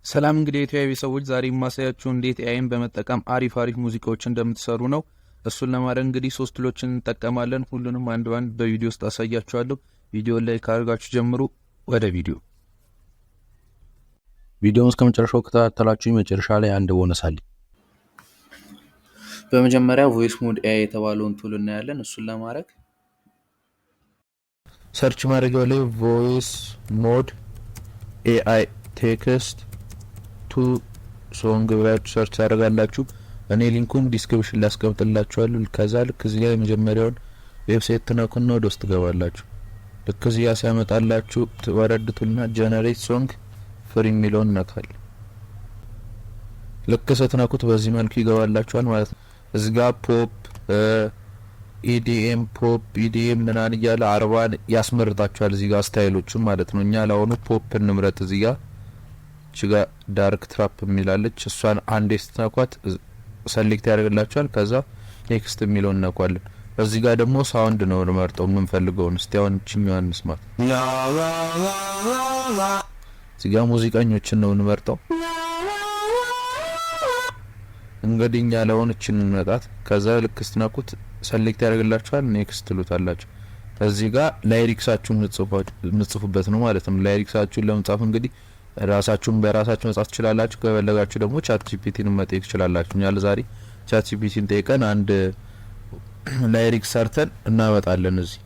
ሰላም እንግዲህ የቲቪ ሰዎች ዛሬ ማሳያችሁ እንዴት ኤአይን በመጠቀም አሪፍ ሙዚቃዎችን እንደምትሰሩ ነው። እሱን ለማድረግ እንግዲህ ሶስት ቱሎችን እንጠቀማለን። ሁሉንም አንድ ባንድ በቪዲዮ ውስጥ አሳያችኋለሁ። ቪዲዮ ላይ ካርጋችሁ ጀምሩ። ወደ ቪዲዮውን እስከ መጨረሻው ከተከታተላችሁ መጨረሻ ላይ አንድ ቦነስ አለ። በመጀመሪያ ቮይስ ሞድ ኤአይ የተባለውን ቱል እናያለን። እሱን ለማድረግ ሰርች ማድረጊያው ላይ ቮይስ ሞድ ኤአይ ቴክስት ሶንግ ብላችሁ ሰርች ታደርጋላችሁ። እኔ ሊንኩን ዲስክሪፕሽን ላይ አስቀምጥላችኋለሁ። ከዛ ልክ እዚህ ላይ መጀመሪያውን ዌብሳይት ትነኩና ወደ ውስጥ ገባላችሁ። ልክ እዚህ ጋር ሲያመጣላችሁ ትወረድቱና ጀነሬት ሶንግ ፍሪ የሚለውን ነካል። ልክ ስትነኩት በዚህ መልኩ ይገባላችኋል ማለት ነው። እዚህ ጋር ፖፕ ኢዲኤም ፖፕ ኢዲኤም ምናምን እያለ 40 ያስመርጣችኋል። እዚህ ጋር ስታይሎቹን ማለት ነው። እኛ ለአሁኑ ፖፕ እንምረጥ። እዚህ ጋር ችጋ ዳርክ ትራፕ የሚላለች እሷን አንዴ ስትነኳት ሰሌክት ያደርግላችኋል። ከዛ ኔክስት የሚለውን ነኳለን። እዚህ ጋር ደግሞ ሳውንድ ነው እንመርጠው የምንፈልገውን። እስቲ አሁን እቺኛዋን እንስማት። እዚህ ጋር ሙዚቀኞችን ነው እንመርጠው። እንግዲህ እኛ ለሆነ እቺን እንመጣት። ከዛ ልክ ስትነኩት ሰሌክት ያደርግላችኋል። ኔክስት ትሉታላችሁ። እዚህ ጋር ላይሪክሳችሁን ምጽፉበት ነው ማለት ነው። ላይሪክሳችሁን ለመጻፍ እንግዲህ ራሳችሁን በራሳችሁ መጻፍ ትችላላችሁ። ከፈለጋችሁ ደግሞ ቻት ጂፒቲን መጠየቅ ትችላላችሁ። እኛ ለዛሬ ቻት ጂፒቲን ጠይቀን አንድ ላይሪክስ ሰርተን እናመጣለን እዚህ።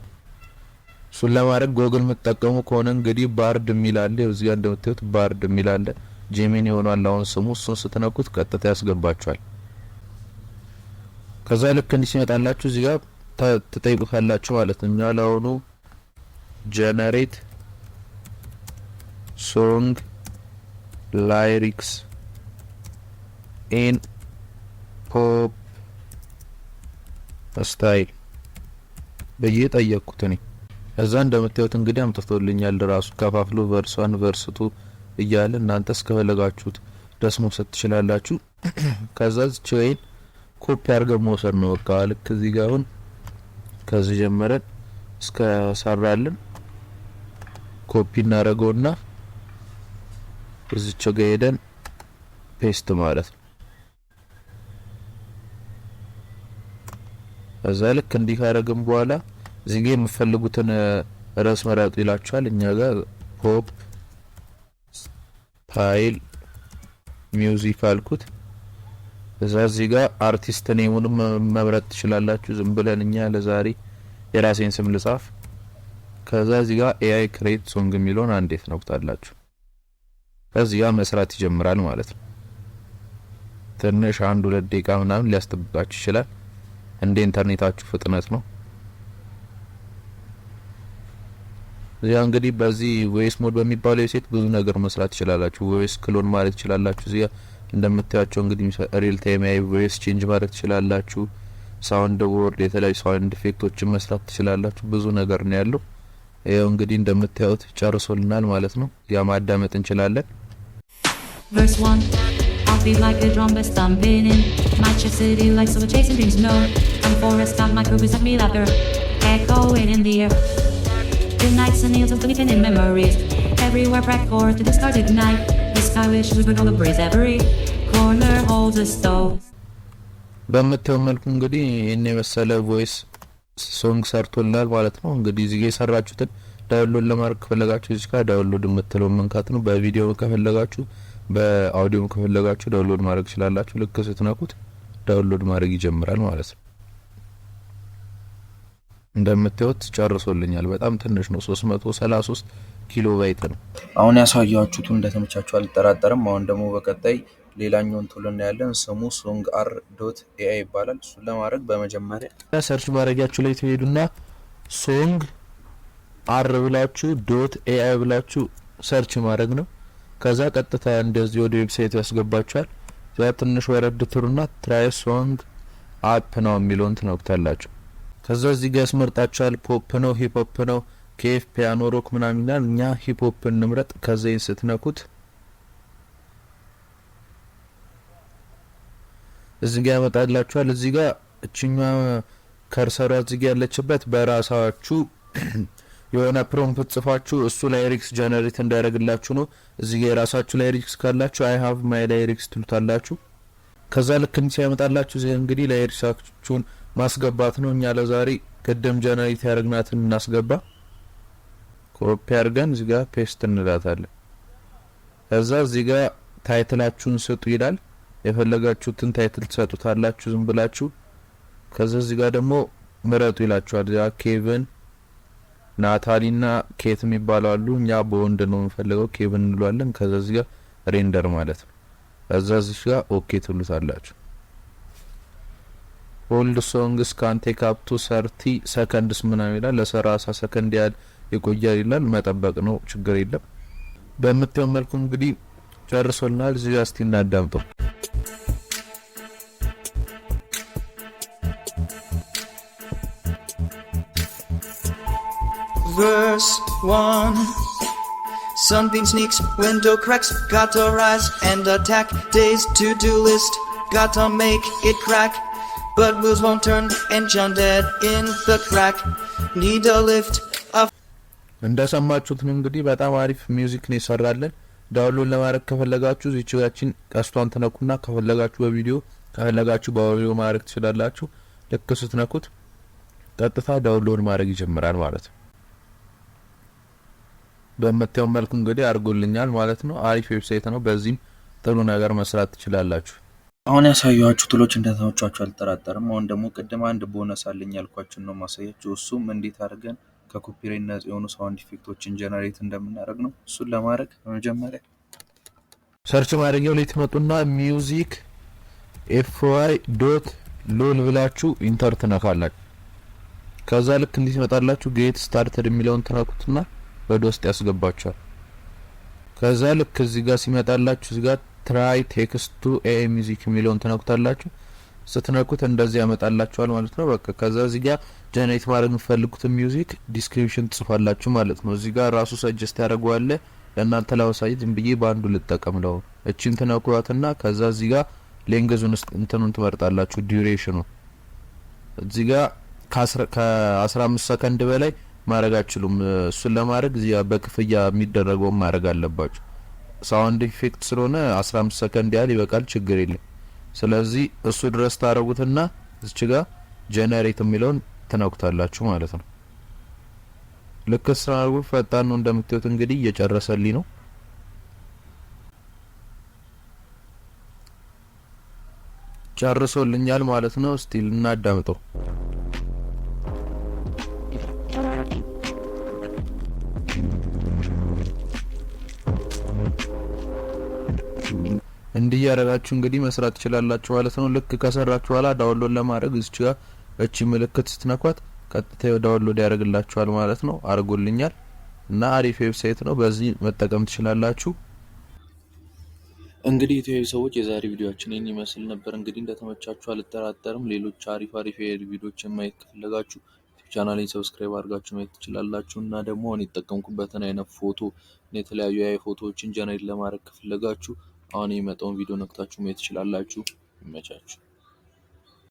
እሱን ለማድረግ ጎግል የምትጠቀሙ ከሆነ እንግዲህ ባርድ የሚል አለ። እዚህ ጋር እንደምታዩት ባርድ የሚል አለ። ጄሚኒ ሆኗል አሁን ስሙ። እሱን ስትነኩት ቀጥታ ያስገባችኋል። ከዛ ልክ እንዲህ ሲመጣላችሁ እዚህ ጋር ትጠይቁታላችሁ ማለት ነው። እኛ ለአሁኑ ጀነሬት ሶንግ ላይሪክስ ኢን ፖፕ ስታይል በየ ጠየቅኩት እኔ። እዛ እንደምታዩት እንግዲህ አምጥቶልኛል ራሱ ከፋፍሎ ቨርሷን ቨርስቱ እያለ እናንተ እስከፈለጋችሁት ደስ መውሰድ ትችላላችሁ። ከዛ ቼን ኮፒ አድርገን መውሰድ ነው በቃ። ልክ እዚህ ጋር አሁን ከዚህ ጀመረን እስከ ሰራልን ኮፒ እናደርገውና እዚች ጋር ሄደን ፔስት ማለት ነው። እዛ ልክ እንዲህ ካደረግን በኋላ እዚህ ጋር የምትፈልጉትን ርዕስ መረጡ ይላችኋል። እኛ ጋር ፖፕ ስታይል ሚውዚክ አልኩት። እዛ እዚህ ጋር አርቲስት ኔሙንም መምረጥ ትችላላችሁ። ዝም ብለን እኛ ለዛሬ የራሴን ስም ልጻፍ። ከዛ እዚህ ጋር ኤአይ ክሬት ሶንግ የሚለውን አንዴት ነውታላችሁ። እዚህ ጋር መስራት ይጀምራል ማለት ነው። ትንሽ 1-2 ደቂቃ ምናምን ሊያስጠብቃችሁ ይችላል። እንደ ኢንተርኔታችሁ ፍጥነት ነው። እዚያ እንግዲህ በዚህ ቮይስ ሞድ በሚባለው ሴት ብዙ ነገር መስራት ይችላላችሁ። ቮይስ ክሎን ማለት ይችላላችሁ። እዚያ እንደምታያቸው እንግዲህ ሪል ታይም አይ ቮይስ ቼንጅ ማለት ይችላላችሁ። ሳውንድ ቦርድ የተለያዩ ሳውንድ ኢፌክቶችን መስራት ትችላላችሁ። ብዙ ነገር ነው ያለው። ይሄው እንግዲህ እንደምታዩት ጨርሶልናል ማለት ነው። ያ ማዳመጥ እንችላለን። Verse 1 I'll be like a drum bass thumping in my chest city like so chasing dreams no I'm forest out my crew is at me like her echoing in the air the nights and nails of fleeting in memories everywhere crack chord to discard ignite the sky wishes with all the breeze every corner holds a stove በመተው መልኩ እንግዲህ እኔ መሰለ ቮይስ ሶንግ ሰርቶልናል ማለት ነው። እንግዲህ እዚህ ጋር የሰራችሁትን ዳውንሎድ ለማድረግ ከፈለጋችሁ እዚህ ጋር ዳውንሎድ የምትለው መንካት ነው። በቪዲዮ ከፈለጋችሁ በአውዲዮ ከፈለጋችሁ ዳውንሎድ ማድረግ ይችላላችሁ። ልክ ስትነኩት ዳውንሎድ ማድረግ ይጀምራል ማለት ነው። እንደምታዩት ጨርሶልኛል። በጣም ትንሽ ነው፣ 333 ኪሎ ባይት ነው። አሁን ያሳያችሁት እንደተመቻችሁ አልጠራጠርም። አሁን ደግሞ በቀጣይ ሌላኛውን ቱል እናያለን። ስሙ song.ai ይባላል። እሱን ለማድረግ በመጀመሪያ ሰርች ማድረጊያችሁ ላይ ትሄዱና song ብላችሁ .ai ብላችሁ ሰርች ማድረግ ነው። ከዛ ቀጥታ እንደዚህ ወደ ዌብሳይት ያስገባችኋል። ያ ትንሽ ወረድ ትሩና ትራይ ሶንግ አፕ ነው የሚለውን ትነኩታላችሁ። ከዛ እዚህ ጋር ያስመርጣችኋል። ፖፕ ነው፣ ሂፕ ሆፕ ነው፣ ኬፍ፣ ፒያኖ፣ ሮክ ምናምን ይላል። እኛ ሂፕ ሆፕ እንምረጥ። ከዛ ይሄን ስትነኩት እዚህ ጋር ያመጣላችኋል። እዚህ ጋር እቺኛ ከርሰሯ እዚህ ጋር ያለችበት በራሳችሁ የሆነ ፕሮምፕት ጽፋችሁ እሱ ላይሪክስ ጀነሬት እንዳያደርግላችሁ ነው። እዚህ ጋር የራሳችሁ ላይሪክስ ካላችሁ አይ ሃቭ ማይ ላይሪክስ ትሉታላችሁ። ከዛ ልክ እንዲህ ሲያመጣላችሁ እዚህ እንግዲህ ላይሪክሳችሁን ማስገባት ነው። እኛ ለዛሬ ቅድም ጀነሬት ያደርግናትን እናስገባ። ኮፒ አድርገን እዚህ ጋር ፔስት እንላታለን። ከዛ እዚህ ጋር ታይትላችሁን ስጡ ይላል። የፈለጋችሁትን ታይትል ትሰጡታላችሁ ዝም ብላችሁ። ከዛ እዚህ ጋር ደግሞ ምረጡ ይላችኋል። እዚያ ኬቪን፣ ናታሊና ኬት የሚባለው አሉ። እኛ በወንድ ነው የምንፈልገው ኬቪን እንለዋለን። ከዛ እዚህ ጋር ሬንደር ማለት ነው። ከዛ እዚህ ጋር ኦኬ ትሉታላችሁ። ሆልድ ሶንግስ ካን ቴክ አፕ ቱ 30 ሰከንድስ ምናምን ይላል። ለ30 ሰከንድ ያህል ይቆያል ይላል። መጠበቅ ነው ችግር የለም። በምታየው መልኩ እንግዲህ ጨርሶልናል። እዚህ ጋር እስቲ እናዳምጠው። Verse 1. Something sneaks, window cracks, gotta rise and attack. Day's to-do list, gotta make it crack. But wheels won't turn, engine dead in the crack. Need a lift. እንደሰማችሁት ነው እንግዲህ በጣም አሪፍ ሚውዚክ ነው ይሰራልን። ዳውንሎድ ለማድረግ ከፈለጋችሁ እዚህችን ቀስቷን ትነኩና ከፈለጋችሁ በቪዲዮ ከፈለጋችሁ በአውዲዮ ማድረግ ትችላላችሁ። ልክ ስትነኩት ቀጥታ ዳውንሎድ ማድረግ ይጀምራል ማለት ነው። በመተው መልኩ እንግዲህ አድርጎልኛል ማለት ነው። አሪፍ ዌብሳይት ነው። በዚህም ጥሩ ነገር መስራት ትችላላችሁ። አሁን ያሳየኋችሁ ቱሎች እንደተመቻችሁ አልጠራጠርም። አሁን ደግሞ ቅድም አንድ ቦነስ አለኝ ያልኳችሁ ነው ማሳያችሁ። እሱም እንዴት አድርገን ከኮፒራይት ነፃ የሆኑ ሳውንድ ኢፌክቶችን ጀነሬት እንደምናደርግ ነው። እሱን ለማድረግ በመጀመሪያ ሰርች ማድረጊያው ላይ ትመጡና ሚውዚክ fy.lol ብላችሁ ኢንተር ትነካላችሁ። ከዛ ልክ እንዲህ ይመጣላችሁ ጌት ስታርትድ የሚለውን ትነኩትና ወደ ውስጥ ያስገባችኋል። ከዛ ልክ እዚህ ጋር ሲመጣላችሁ እዚህ ጋር ትራይ ቴክስት ቱ ኤ ሚውዚክ የሚለውን ትነኩታላችሁ። ስትነኩት እንደዚህ ያመጣላችኋል ማለት ነው። በቃ ከዛ እዚህ ጋር ጀነሬት ማድረግ የምትፈልጉትን ሚውዚክ ዲስክሪፕሽን ትጽፋላችሁ ማለት ነው። እዚህ ጋር ራሱ ሰጀስት ያደርገዋል። ለእናንተ ላወሳይ ዝም ብዬ ባንዱ ልጠቀም ነው። እቺን ትነኩራትና ከዛ እዚህ ጋር ሌንግዙን እንትኑን ትመርጣላችሁ ዲዩሬሽኑ። እዚህ ጋር ከ15 ሰከንድ በላይ ማድረግ አትችሉም። እሱን ለማድረግ እዚህ በክፍያ የሚደረገው ማድረግ አለባችሁ። ሳውንድ ኢፌክት ስለሆነ 15 ሰከንድ ያህል ይበቃል፣ ችግር የለም። ስለዚህ እሱ ድረስ ታረጉትና እዚህ ጋር ጀነሬት የሚለውን ትነኩታላችሁ ማለት ነው። ልክ ስራው ፈጣን ነው እንደምታዩት እንግዲህ እየጨረሰልኝ ነው። ጨርሶልኛል ማለት ነው። እስቲ እናዳምጠው። እንዲህ ያደረጋችሁ እንግዲህ መስራት ትችላላችሁ ማለት ነው። ልክ ከሰራችሁ በኋላ ዳውንሎድ ለማድረግ እዚህ ጋር እቺ ምልክት ስትነኳት ቀጥታ ዳውንሎድ ያደርግላችኋል ማለት ነው። አርጎልኛል እና አሪፍ ዌብሳይት ነው። በዚህ መጠቀም ትችላላችሁ። እንግዲህ ኢትዮጵያዊ ሰዎች የዛሬ ቪዲዮአችን ይህን ይመስል ነበር። እንግዲህ እንደተመቻችሁ አልጠራጠርም። ሌሎች አሪፍ ቪዲዮዎችን ማየት ከፈለጋችሁ ቻናሌን ሰብስክራይብ አድርጋችሁ ማየት ትችላላችሁ። እና ደግሞ አሁን የተጠቀምኩበትን አይነት ፎቶ የተለያዩ ፎቶዎችን ጀነሬት ለማድረግ ከፈለጋችሁ አሁን የመጣውን ቪዲዮ ነክታችሁ ማየት ትችላላችሁ። ይመቻችሁ።